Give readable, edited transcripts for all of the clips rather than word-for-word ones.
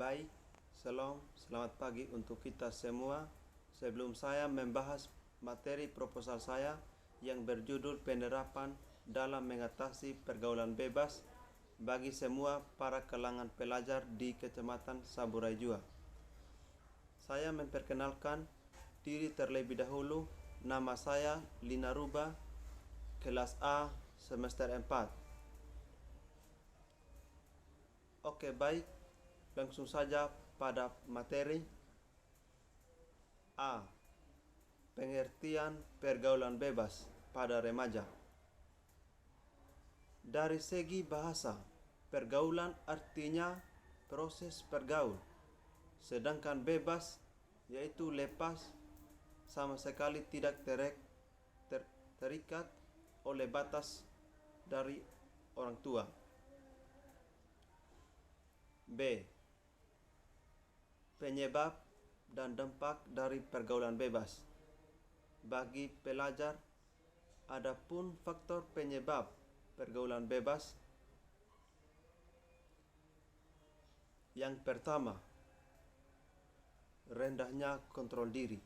Baik, selamat pagi untuk kita semua. Sebelum saya membahas materi proposal saya yang berjudul penerapan dalam mengatasi pergaulan bebas bagi semua para kalangan pelajar di Kecamatan Saburai Jua. Saya memperkenalkan diri terlebih dahulu. Nama saya Lina Ruba, kelas A, semester 4. Oke, baik. Langsung saja pada materi. A. Pengertian pergaulan bebas pada remaja. Dari segi bahasa, pergaulan artinya proses bergaul, sedangkan bebas yaitu lepas, sama sekali tidak terikat oleh batas dari orang tua. B. Penyebab dan dampak dari pergaulan bebas. Bagi pelajar, ada pun faktor penyebab pergaulan bebas. Yang pertama, rendahnya kontrol diri.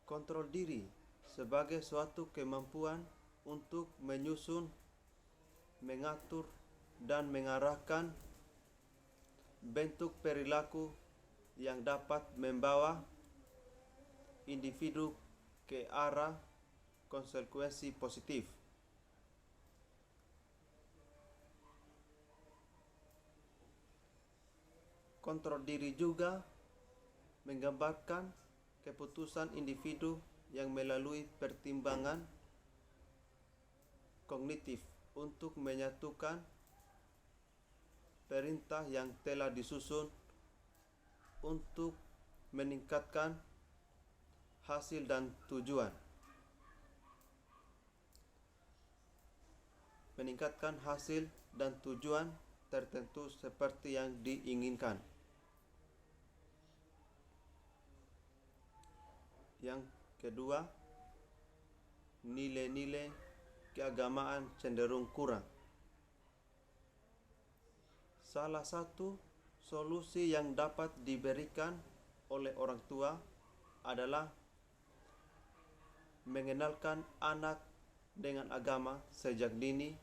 Kontrol diri sebagai suatu kemampuan untuk menyusun, mengatur, dan mengarahkan bentuk perilaku yang dapat membawa individu ke arah konsekuensi positif. Kontrol diri juga menggambarkan keputusan individu yang melalui pertimbangan kognitif untuk menyatukan perintah yang telah disusun untuk meningkatkan hasil dan tujuan. Meningkatkan hasil dan tujuan tertentu seperti yang diinginkan. Yang kedua, nilai-nilai keagamaan cenderung kurang. Salah satu solusi yang dapat diberikan oleh orang tua adalah mengenalkan anak dengan agama sejak dini,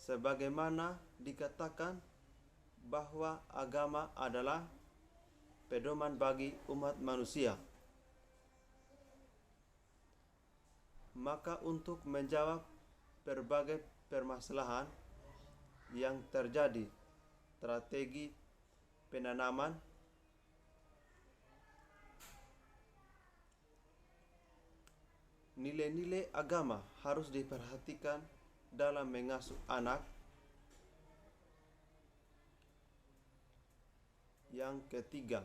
sebagaimana dikatakan bahwa agama adalah pedoman bagi umat manusia. Maka untuk menjawab berbagai permasalahan yang terjadi, strategi penanaman nilai-nilai agama harus diperhatikan dalam mengasuh anak. Yang ketiga,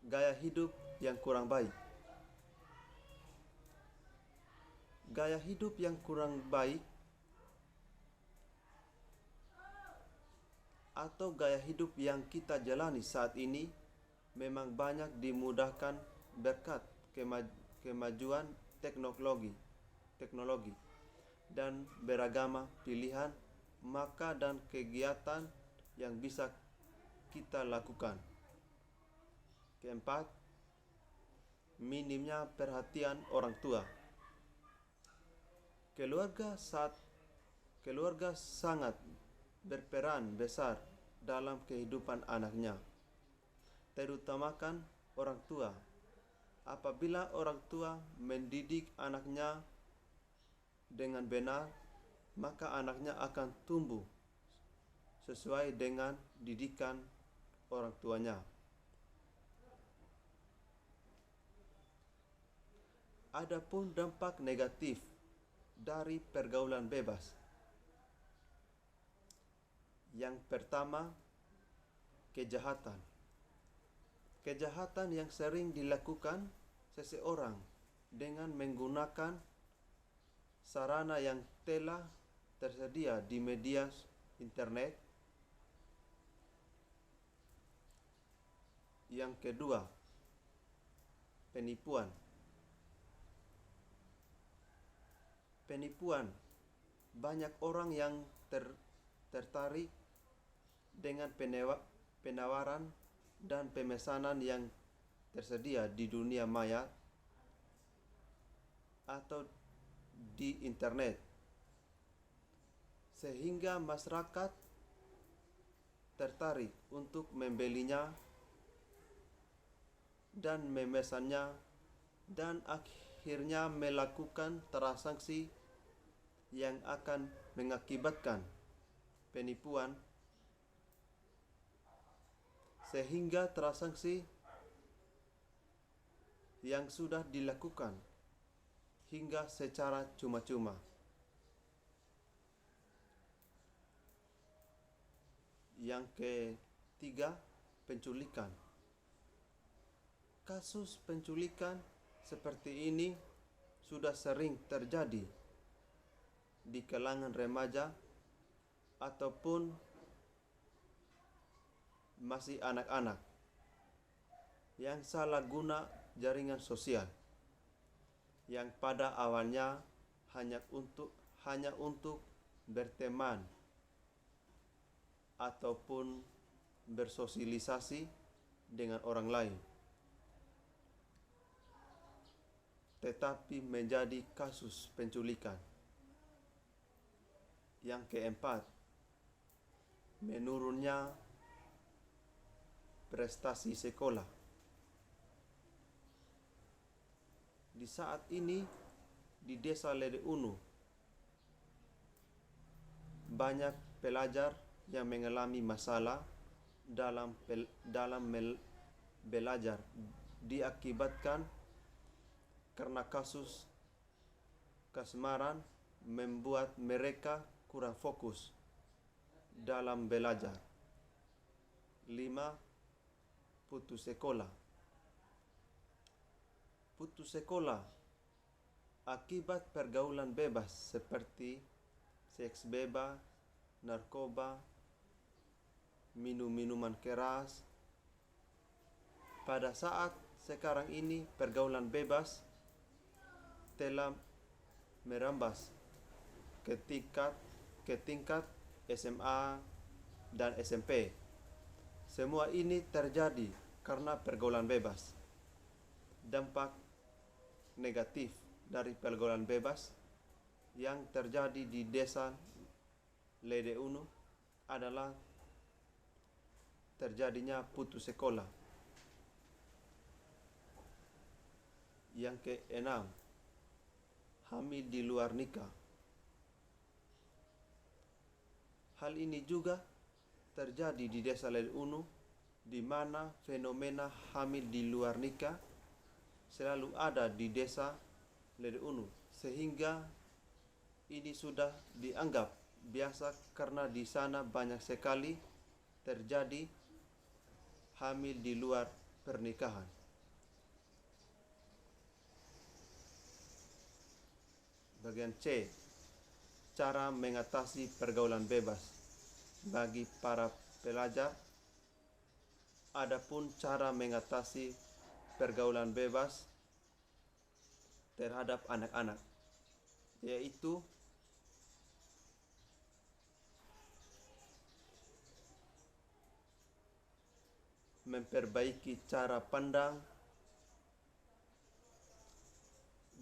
gaya hidup yang kurang baik. Gaya hidup yang kurang baik atau gaya hidup yang kita jalani saat ini memang banyak dimudahkan berkat kemajuan teknologi dan beragama pilihan maka dan kegiatan yang bisa kita lakukan. Keempat, minimnya perhatian orang tua. Keluarga sangat berperan besar dalam kehidupan anaknya, terutamakan orang tua. Apabila orang tua mendidik anaknya dengan benar, maka anaknya akan tumbuh sesuai dengan didikan orang tuanya. Adapun dampak negatif dari pergaulan bebas. Yang pertama, kejahatan. Kejahatan yang sering dilakukan seseorang dengan menggunakan sarana yang telah tersedia di media internet. Yang kedua, penipuan. penipuan. Banyak orang yang tertarik dengan penawaran dan pemesanan yang tersedia di dunia maya atau di internet, sehingga masyarakat tertarik untuk membelinya dan memesannya, dan akhirnya melakukan transaksi yang akan mengakibatkan penipuan, sehingga transaksi yang sudah dilakukan hingga secara cuma-cuma. Yang ketiga, penculikan. Kasus penculikan seperti ini sudah sering terjadi di kalangan remaja ataupun masih anak-anak yang salah guna jaringan sosial, yang pada awalnya hanya untuk berteman ataupun bersosialisasi dengan orang lain, tetapi menjadi kasus penculikan. Yang keempat, menurunnya prestasi sekolah. Di saat ini di Desa Lede Unu, banyak pelajar yang mengalami masalah dalam belajar diakibatkan karena kasus kasmaran membuat mereka kurang fokus dalam belajar. 5. Putus sekolah. Putus sekolah akibat pergaulan bebas seperti seks bebas, narkoba, minuman keras. Pada saat sekarang ini pergaulan bebas telah merambas ke tingkat SMA dan SMP. Semua ini terjadi karena pergaulan bebas. Dampak negatif dari pergaulan bebas yang terjadi di Desa Lede Unu adalah terjadinya putus sekolah. Yang keenam, hamil di luar nikah. Hal ini juga terjadi di Desa Lede Unu, di mana fenomena hamil di luar nikah selalu ada di Desa Lede Unu, sehingga ini sudah dianggap biasa karena di sana banyak sekali terjadi hamil di luar pernikahan. Bagian C, cara mengatasi pergaulan bebas bagi para pelajar. Adapun cara mengatasi pergaulan bebas terhadap anak-anak, yaitu memperbaiki cara pandang,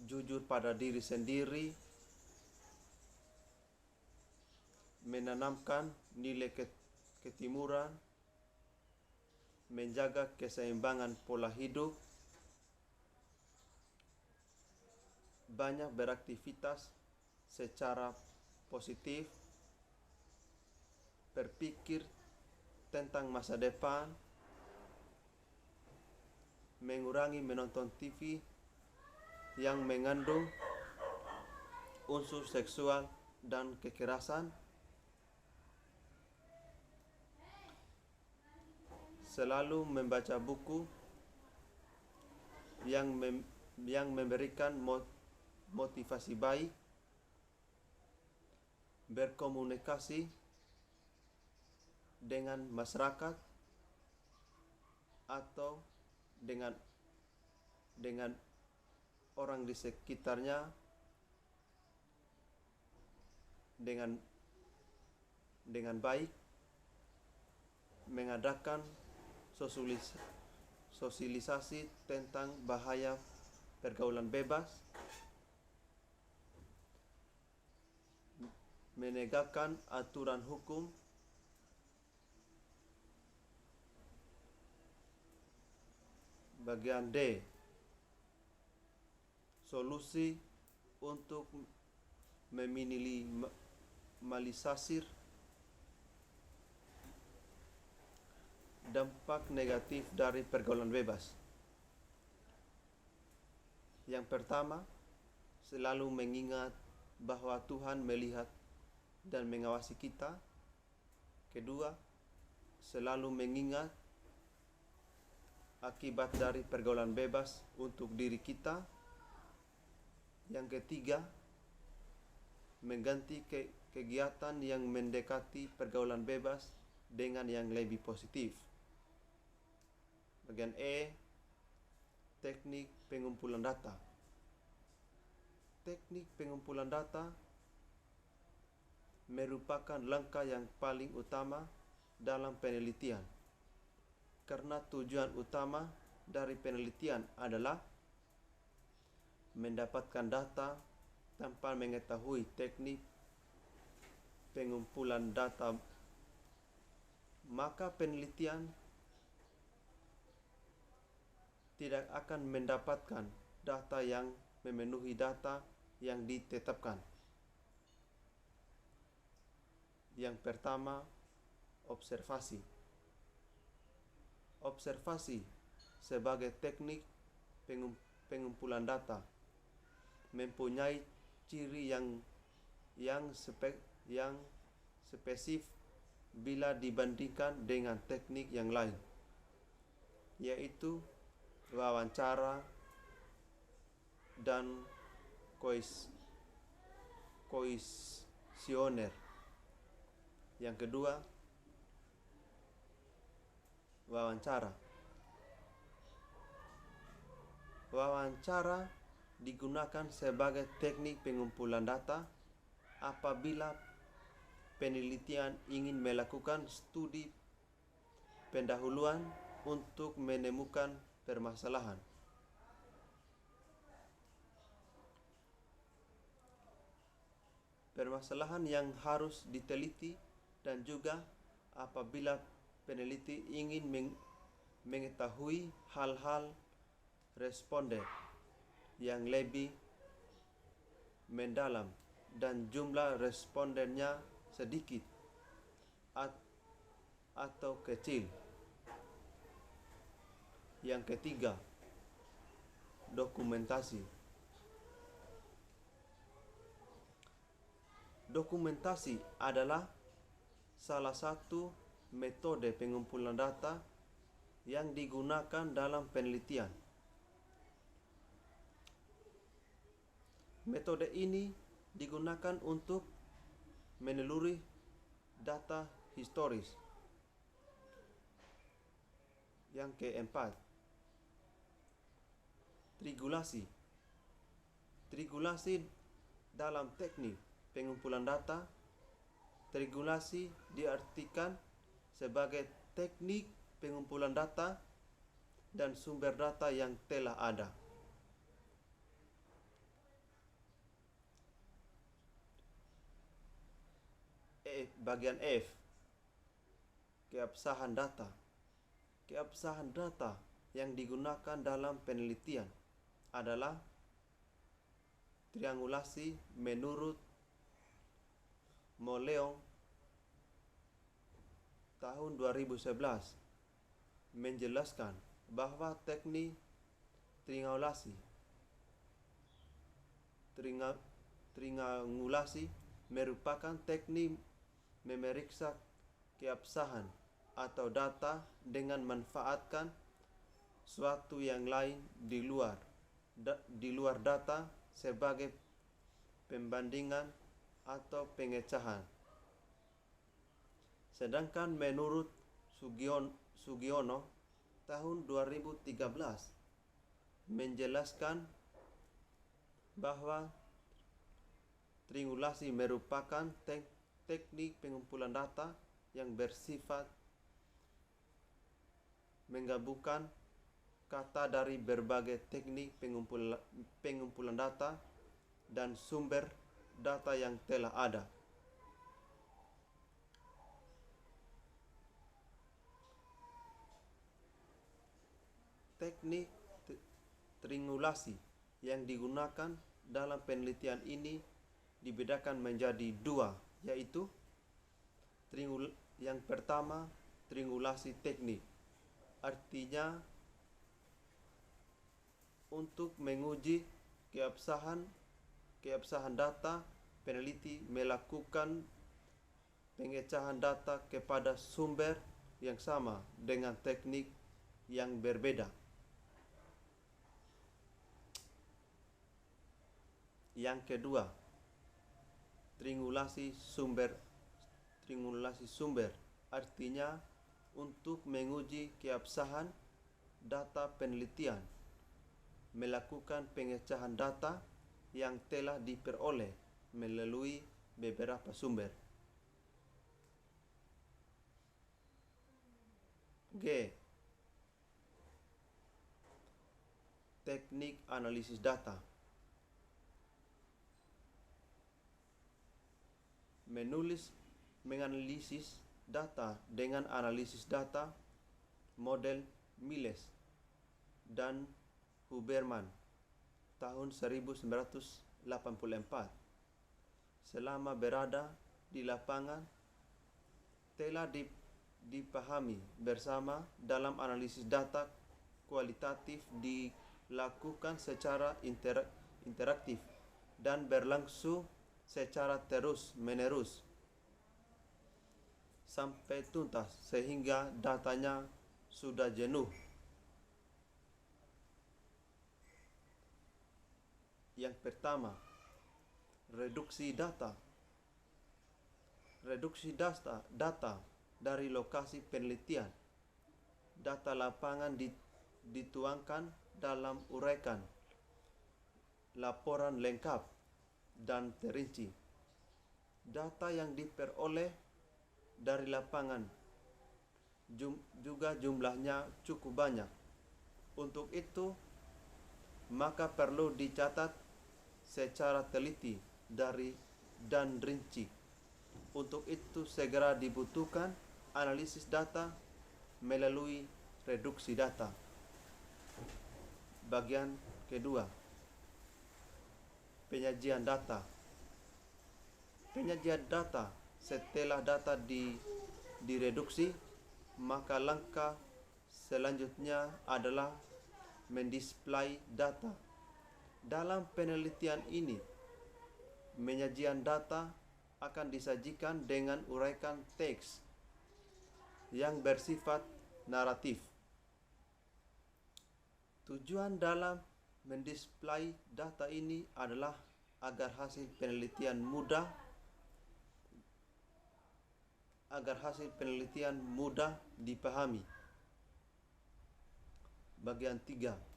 jujur pada diri sendiri, menanamkan nilai ketimuran, menjaga keseimbangan pola hidup, banyak beraktivitas secara positif, berpikir tentang masa depan, mengurangi menonton TV yang mengandung unsur seksual dan kekerasan, selalu membaca buku yang memberikan motivasi baik, berkomunikasi dengan masyarakat atau dengan orang di sekitarnya dengan baik, mengadakan sosialisasi tentang bahaya pergaulan bebas, menegakkan aturan hukum, bagian D, solusi untuk meminimalisir dampak negatif dari pergaulan bebas. Yang pertama, selalu mengingat bahwa Tuhan melihat dan mengawasi kita. Kedua, selalu mengingat akibat dari pergaulan bebas untuk diri kita. Yang ketiga, mengganti kegiatan yang mendekati pergaulan bebas dengan yang lebih positif. Bagian E, teknik pengumpulan data. Teknik pengumpulan data merupakan langkah yang paling utama dalam penelitian, karena tujuan utama dari penelitian adalah mendapatkan data tanpa mengetahui teknik pengumpulan data, maka penelitian tidak akan mendapatkan data yang memenuhi data yang ditetapkan. Yang pertama, observasi. Observasi sebagai teknik pengumpulan data mempunyai ciri yang spesifik bila dibandingkan dengan teknik yang lain, yaitu wawancara dan kuesioner. Yang kedua, wawancara. Wawancara digunakan sebagai teknik pengumpulan data apabila penelitian ingin melakukan studi pendahuluan untuk menemukan permasalahan. Permasalahan yang harus diteliti, dan juga apabila peneliti ingin mengetahui hal-hal responden yang lebih mendalam dan jumlah respondennya sedikit atau kecil. Yang ketiga, dokumentasi. Dokumentasi adalah salah satu metode pengumpulan data yang digunakan dalam penelitian. Metode ini digunakan untuk meneluri data historis. Yang keempat, triangulasi. Triangulasi dalam teknik pengumpulan data, triangulasi diartikan sebagai teknik pengumpulan data dan sumber data yang telah ada. Bagian F, keabsahan data. Keabsahan data yang digunakan dalam penelitian adalah triangulasi menurut Moleong tahun 2011 menjelaskan bahwa teknik triangulasi merupakan teknik memeriksa keabsahan atau data dengan memanfaatkan suatu yang lain di luar data sebagai pembandingan atau pengecahan. Sedangkan menurut Sugiono tahun 2013 menjelaskan bahwa Triangulasi merupakan teknik pengumpulan data yang bersifat menggabungkan kata dari berbagai teknik pengumpulan data dan sumber data yang telah ada. Teknik triangulasi yang digunakan dalam penelitian ini dibedakan menjadi dua, yaitu yang pertama, triangulasi teknik. Artinya untuk menguji keabsahan data, peneliti melakukan pengecahan data kepada sumber yang sama dengan teknik yang berbeda. Yang kedua, triangulasi sumber, artinya untuk menguji keabsahan data penelitian, melakukan pengecahan data yang telah diperoleh melalui beberapa sumber. G. Teknik analisis data. Menganalisis data dengan analisis data model Miles dan Huberman tahun 1984. Selama berada di lapangan telah dipahami bersama dalam analisis data kualitatif dilakukan secara interaktif dan berlangsung secara terus-menerus sampai tuntas sehingga datanya sudah jenuh. Yang pertama, reduksi data. Reduksi data dari lokasi penelitian. Data lapangan dituangkan dalam uraikan laporan lengkap dan terinci. Data yang diperoleh dari lapangan juga jumlahnya cukup banyak. Untuk itu, maka perlu dicatat secara teliti dan rinci. Untuk itu segera dibutuhkan analisis data melalui reduksi data. Bagian kedua, penyajian data. Penyajian data setelah data direduksi, maka langkah selanjutnya adalah mendisplay data. Dalam penelitian ini, penyajian data akan disajikan dengan uraikan teks yang bersifat naratif. Tujuan dalam mendisplay data ini adalah agar hasil penelitian mudah dipahami. Bagian 3.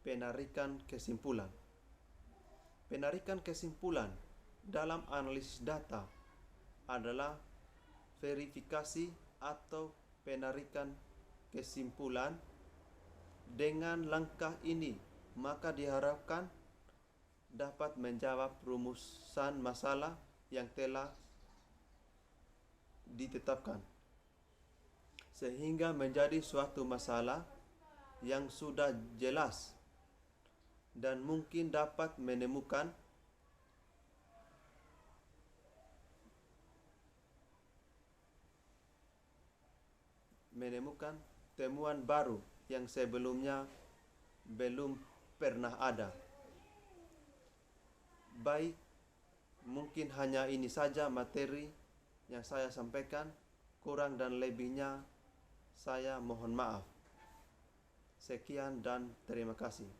Penarikan kesimpulan. Penarikan kesimpulan dalam analisis data adalah verifikasi atau penarikan kesimpulan. Dengan langkah ini, maka diharapkan dapat menjawab rumusan masalah yang telah ditetapkan, sehingga menjadi suatu masalah yang sudah jelas dan mungkin dapat menemukan temuan baru yang sebelumnya belum pernah ada. Baik, mungkin hanya ini saja materi yang saya sampaikan. Kurang dan lebihnya saya mohon maaf. Sekian dan terima kasih.